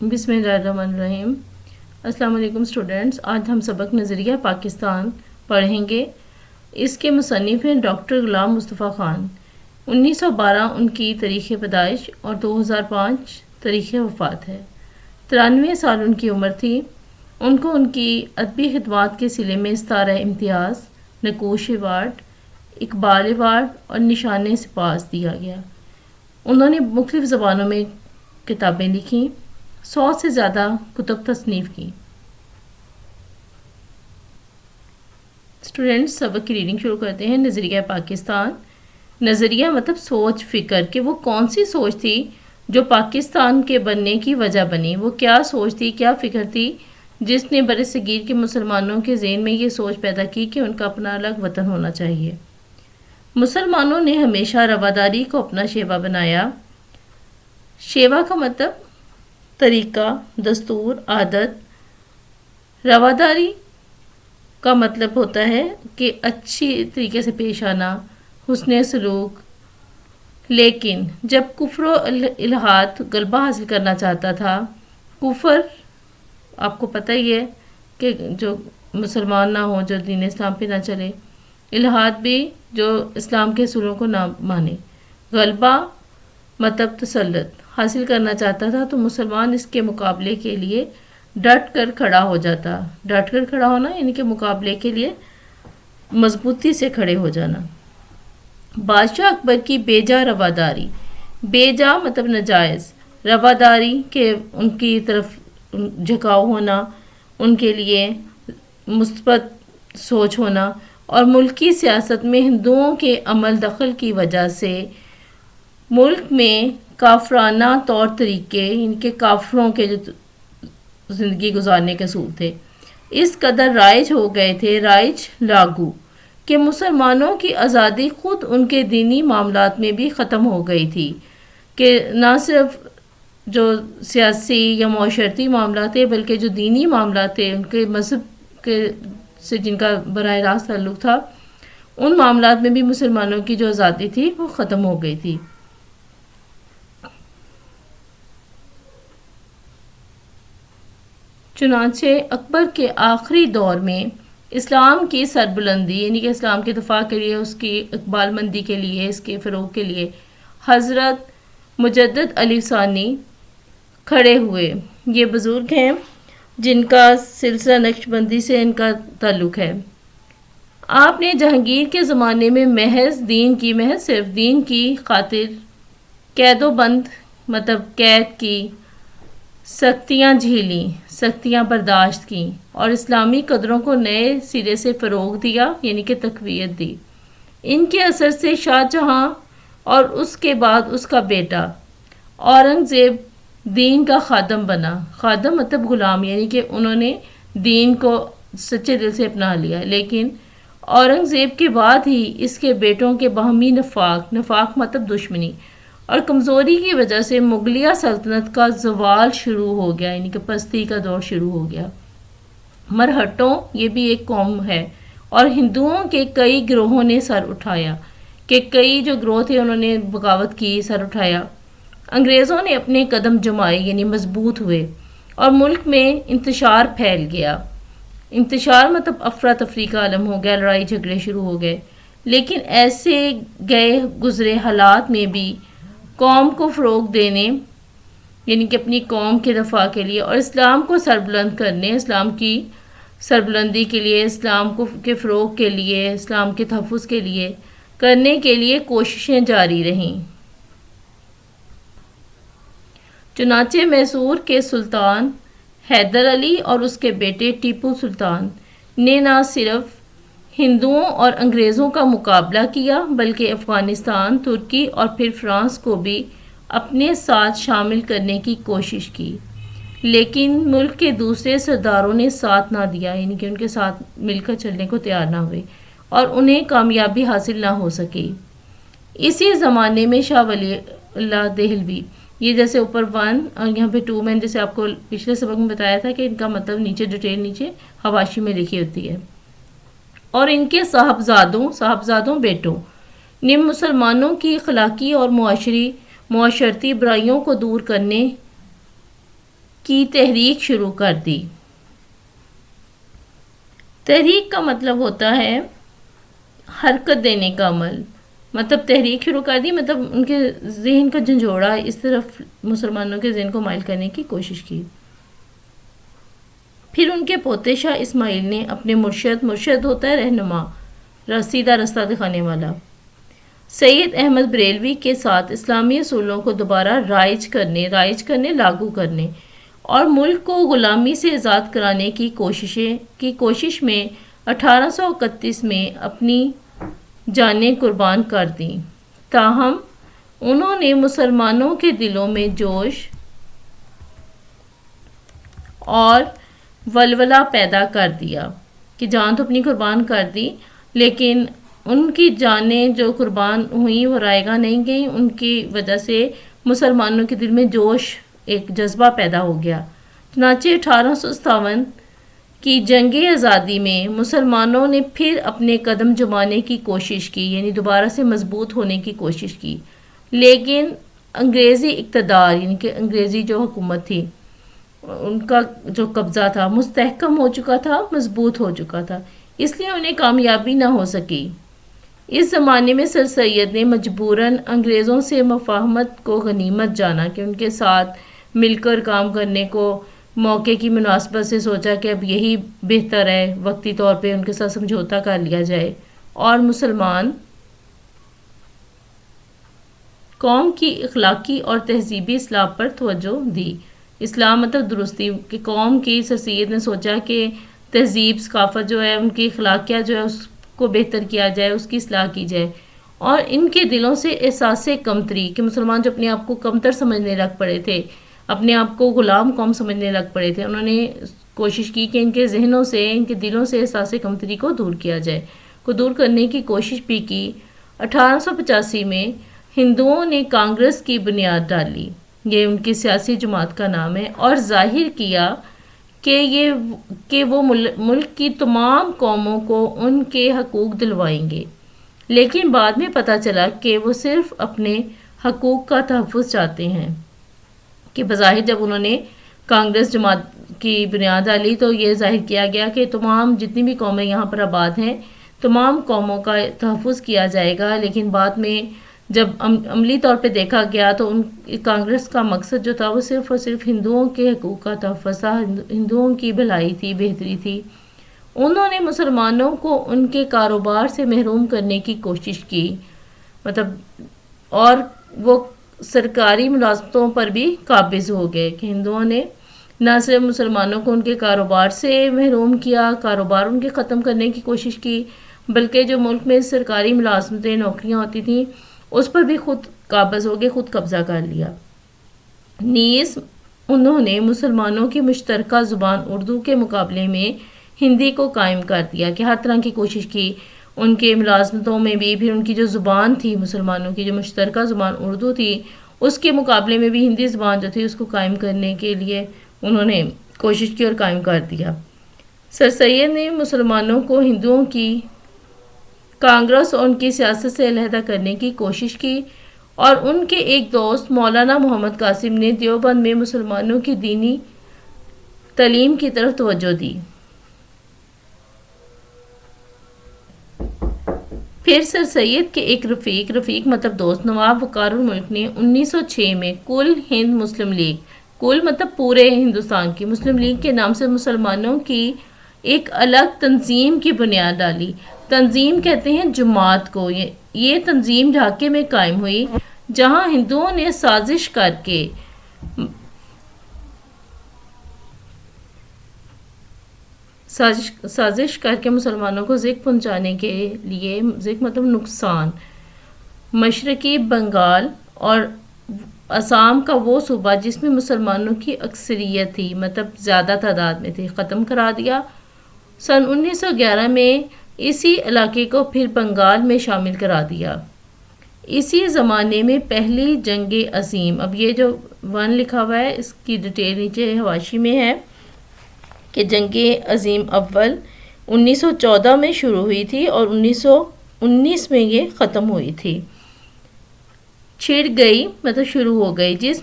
بسم اللہ الرحمن الرحیم۔ السلام علیکم اسٹوڈنٹس، آج ہم سبق نظریہ پاکستان پڑھیں گے۔ اس کے مصنف ہیں ڈاکٹر غلام مصطفیٰ خان۔ 1912 ان کی تاریخ پیدائش اور 2005 تاریخ وفات ہے۔ 93 سال ان کی عمر تھی۔ ان کو ان کی ادبی خدمات کے صلے میں ستارہ امتیاز، نقوش ایوارڈ، اقبال ایوارڈ اور نشان سپاس دیا گیا۔ انہوں نے مختلف زبانوں میں کتابیں لکھیں، 100 سے زیادہ کتب تصنیف کی۔ اسٹوڈنٹس، سبق کی ریڈنگ شروع کرتے ہیں۔ نظریہ پاکستان۔ نظریہ مطلب سوچ، فکر کہ وہ کون سی سوچ تھی جو پاکستان کے بننے کی وجہ بنی۔ وہ کیا سوچ تھی، کیا فکر تھی جس نے بر صغیر کے مسلمانوں کے ذہن میں یہ سوچ پیدا کی کہ ان کا اپنا الگ وطن ہونا چاہیے۔ مسلمانوں نے ہمیشہ رواداری کو اپنا شیوا بنایا۔ شیوا کا مطلب طریقہ، دستور، عادت۔ رواداری کا مطلب ہوتا ہے کہ اچھی طریقے سے پیش آنا، حسن سلوک۔ لیکن جب کفر و الحاد غلبہ حاصل کرنا چاہتا تھا، کفر آپ کو پتہ ہی ہے کہ جو مسلمان نہ ہو، جو دین اسلام پہ نہ چلے، الحاد بھی جو اسلام کے اصولوں کو نہ مانے، غلبہ مطلب تسلط حاصل کرنا چاہتا تھا، تو مسلمان اس کے مقابلے کے لیے ڈٹ کر کھڑا ہو جاتا۔ ڈٹ کر کھڑا ہونا یعنی کہ مقابلے کے لیے مضبوطی سے کھڑے ہو جانا۔ بادشاہ اکبر کی بے جا رواداری، بے جا مطلب ناجائز، رواداری کہ ان کی طرف جھکاؤ ہونا، ان کے لیے مثبت سوچ ہونا، اور ملکی سیاست میں ہندوؤں کے عمل دخل کی وجہ سے ملک میں کافرانہ طور طریقے، ان کے کافروں کے جو زندگی گزارنے کے اصول تھے، اس قدر رائج ہو گئے تھے، رائج لاگو، کہ مسلمانوں کی آزادی خود ان کے دینی معاملات میں بھی ختم ہو گئی تھی، کہ نہ صرف جو سیاسی یا معاشرتی معاملات تھے بلکہ جو دینی معاملات تھے، ان کے مذہب کے سے جن کا براہ راست تعلق تھا، ان معاملات میں بھی مسلمانوں کی جو آزادی تھی وہ ختم ہو گئی تھی۔ چنانچہ اکبر کے آخری دور میں اسلام کی سربلندی یعنی کہ اسلام کے دفاع کے لیے، اس کی اقبال مندی کے لیے، اس کے فروغ کے لیے حضرت مجدد علی ثانی کھڑے ہوئے۔ یہ بزرگ ہیں جن کا سلسلہ نقش بندی سے ان کا تعلق ہے۔ آپ نے جہانگیر کے زمانے میں محض صرف دین کی خاطر قید و بند مطلب قید کی، سختیاں جھیلیں، سختیاں برداشت کیں، اور اسلامی قدروں کو نئے سرے سے فروغ دیا یعنی کہ تقویت دی۔ ان کے اثر سے شاہ جہاں اور اس کے بعد اس کا بیٹا اورنگزیب دین کا خادم بنا۔ خادم مطلب غلام، یعنی کہ انہوں نے دین کو سچے دل سے اپنا لیا، لیکن اورنگزیب کے بعد ہی اس کے بیٹوں کے باہمی نفاق مطلب دشمنی اور کمزوری کی وجہ سے مغلیہ سلطنت کا زوال شروع ہو گیا، یعنی کہ پستی کا دور شروع ہو گیا۔ مرہٹوں یہ بھی ایک قوم ہے، اور ہندوؤں کے کئی گروہوں نے سر اٹھایا، کہ کئی جو گروہ تھے انہوں نے بغاوت کی، سر اٹھایا۔ انگریزوں نے اپنے قدم جمائے یعنی مضبوط ہوئے، اور ملک میں انتشار پھیل گیا۔ انتشار مطلب افراتفری کا عالم ہو گیا، لڑائی جھگڑے شروع ہو گئے۔ لیکن ایسے گئے گزرے حالات میں بھی قوم کو فروغ دینے یعنی کہ اپنی قوم کے دفاع کے لیے اور اسلام کو سربلند کرنے، اسلام کی سربلندی کے لیے، اسلام کے فروغ کے لیے، اسلام کے تحفظ کے لیے کرنے کے لیے کوششیں جاری رہیں۔ چنانچہ میسور کے سلطان حیدر علی اور اس کے بیٹے ٹیپو سلطان نے نہ صرف ہندوؤں اور انگریزوں کا مقابلہ کیا بلکہ افغانستان، ترکی اور پھر فرانس کو بھی اپنے ساتھ شامل کرنے کی کوشش کی، لیکن ملک کے دوسرے سرداروں نے ساتھ نہ دیا، یعنی کہ ان کے ساتھ مل کر چلنے کو تیار نہ ہوئے اور انہیں کامیابی حاصل نہ ہو سکی۔ اسی زمانے میں شاہ ولی اللہ دہلوی، یہ جیسے اوپر 1 اور یہاں پہ 2 میں جیسے آپ کو پچھلے سبق میں بتایا تھا کہ ان کا مطلب نیچے ڈیٹیل نیچے حواشی میں لکھی ہوتی ہے، اور ان کے صاحبزادوں بیٹوں نے مسلمانوں کی اخلاقی اور معاشرتی برائیوں کو دور کرنے کی تحریک شروع کر دی۔ تحریک کا مطلب ہوتا ہے حرکت دینے کا عمل، مطلب تحریک شروع کر دی مطلب ان کے ذہن کا جھنجھوڑا اس طرف مسلمانوں کے ذہن کو مائل کرنے کی کوشش کی۔ پھر ان کے پوتے شاہ اسماعیل نے اپنے مرشد ہوتا ہے رہنما، سیدھا رستہ دکھانے والا، سید احمد بریلوی کے ساتھ اسلامی اصولوں کو دوبارہ رائج کرنے لاگو کرنے اور ملک کو غلامی سے آزاد کرانے کی کوشش میں 1831 میں اپنی جانیں قربان کر دیں۔ تاہم انہوں نے مسلمانوں کے دلوں میں جوش اور ولولہ پیدا کر دیا کہ جان تو اپنی قربان کر دی، لیکن ان کی جانیں جو قربان ہوئیں وہ رائے گاہ نہیں گئیں، ان کی وجہ سے مسلمانوں کے دل میں جوش ایک جذبہ پیدا ہو گیا۔ چنانچہ 1857 کی جنگ آزادی میں مسلمانوں نے پھر اپنے قدم جمانے کی کوشش کی، یعنی دوبارہ سے مضبوط ہونے کی کوشش کی، لیکن انگریزی اقتدار یعنی کہ انگریزی جو حکومت تھی ان کا جو قبضہ تھا مستحکم ہو چکا تھا، مضبوط ہو چکا تھا، اس لیے انہیں کامیابی نہ ہو سکی۔ اس زمانے میں سر سید نے مجبوراً انگریزوں سے مفاہمت کو غنیمت جانا کہ ان کے ساتھ مل کر کام کرنے کو موقع کی مناسبت سے سوچا کہ اب یہی بہتر ہے، وقتی طور پہ ان کے ساتھ سمجھوتا کر لیا جائے، اور مسلمان قوم کی اخلاقی اور تہذیبی اصلاح پر توجہ دی۔ اسلام مطلب درستی کہ قوم کی، سر سید نے سوچا کہ تہذیب ثقافت جو ہے ان کی اخلاقیات جو ہے اس کو بہتر کیا جائے، اس کی اصلاح کی جائے، اور ان کے دلوں سے احساس کمتری کہ مسلمان جو اپنے آپ کو کمتر سمجھنے لگ پڑے تھے، اپنے آپ کو غلام قوم سمجھنے لگ پڑے تھے، انہوں نے کوشش کی کہ ان کے ذہنوں سے، ان کے دلوں سے احساس کمتری کو دور کیا جائے، کو دور کرنے کی کوشش بھی کی۔ 1885 میں ہندوؤں نے کانگریس کی بنیاد ڈالی، یہ ان کی سیاسی جماعت کا نام ہے، اور ظاہر کیا کہ وہ ملک کی تمام قوموں کو ان کے حقوق دلوائیں گے، لیکن بعد میں پتہ چلا کہ وہ صرف اپنے حقوق کا تحفظ چاہتے ہیں، کہ بظاہر جب انہوں نے کانگریس جماعت کی بنیاد ڈالی تو یہ ظاہر کیا گیا کہ تمام جتنی بھی قومیں یہاں پر آباد ہیں تمام قوموں کا تحفظ کیا جائے گا، لیکن بعد میں جب عملی طور پہ دیکھا گیا تو کانگریس کا مقصد جو تھا وہ صرف اور صرف ہندوؤں کے حقوق کا تحفظ تھا، ہندوؤں کی بھلائی تھی، بہتری تھی۔ انہوں نے مسلمانوں کو ان کے کاروبار سے محروم کرنے کی کوشش کی، اور وہ سرکاری ملازمتوں پر بھی قابض ہو گئے کہ ہندوؤں نے نہ صرف مسلمانوں کو ان کے کاروبار سے محروم کیا، کاروبار ان کے ختم کرنے کی کوشش کی، بلکہ جو ملک میں سرکاری ملازمتیں، نوکریاں ہوتی تھیں اس پر بھی خود قابض ہو گئے، خود قبضہ کر لیا۔ نیز انہوں نے مسلمانوں کی مشترکہ زبان اردو کے مقابلے میں ہندی کو قائم کر دیا، کہ ہر طرح کی کوشش کی ان کے ملازمتوں میں بھی، پھر ان کی جو زبان تھی مسلمانوں کی جو مشترکہ زبان اردو تھی اس کے مقابلے میں بھی ہندی زبان جو تھی اس کو قائم کرنے کے لیے انہوں نے کوشش کی اور قائم کر دیا۔ سر سید نے مسلمانوں کو ہندوؤں کی کانگریس اور ان کی سیاست سے علیحدہ کرنے کی کوشش کی، اور ان کے ایک دوست مولانا محمد قاسم نے دیوبند میں مسلمانوں کی دینی تعلیم کی طرف توجہ دی۔ پھر سر سید کے ایک رفیق مطلب دوست نواب وقار الملک نے 1906 میں کل ہند مسلم لیگ، کل مطلب پورے ہندوستان کی، مسلم لیگ کے نام سے مسلمانوں کی ایک الگ تنظیم کی بنیاد ڈالی۔ تنظیم کہتے ہیں جماعت کو۔ یہ تنظیم ڈھاکے میں قائم ہوئی، جہاں ہندوؤں نے سازش کر کے مسلمانوں کو ذکر پہنچانے کے لیے، ذکر مطلب نقصان، مشرقی بنگال اور آسام کا وہ صوبہ جس میں مسلمانوں کی اکثریت تھی، مطلب زیادہ تعداد میں تھی، ختم کرا دیا۔ سن 1911 میں اسی علاقے کو پھر بنگال میں شامل کرا دیا۔ اسی زمانے میں پہلی جنگ عظیم، اب یہ جو 1 لکھا ہوا ہے اس کی ڈیٹیل نیچے حواشی میں ہے، کہ جنگ عظیم اول 1914 میں شروع ہوئی تھی اور 1919 میں یہ ختم ہوئی تھی۔ چھڑ گئی مطلب شروع ہو گئی، جس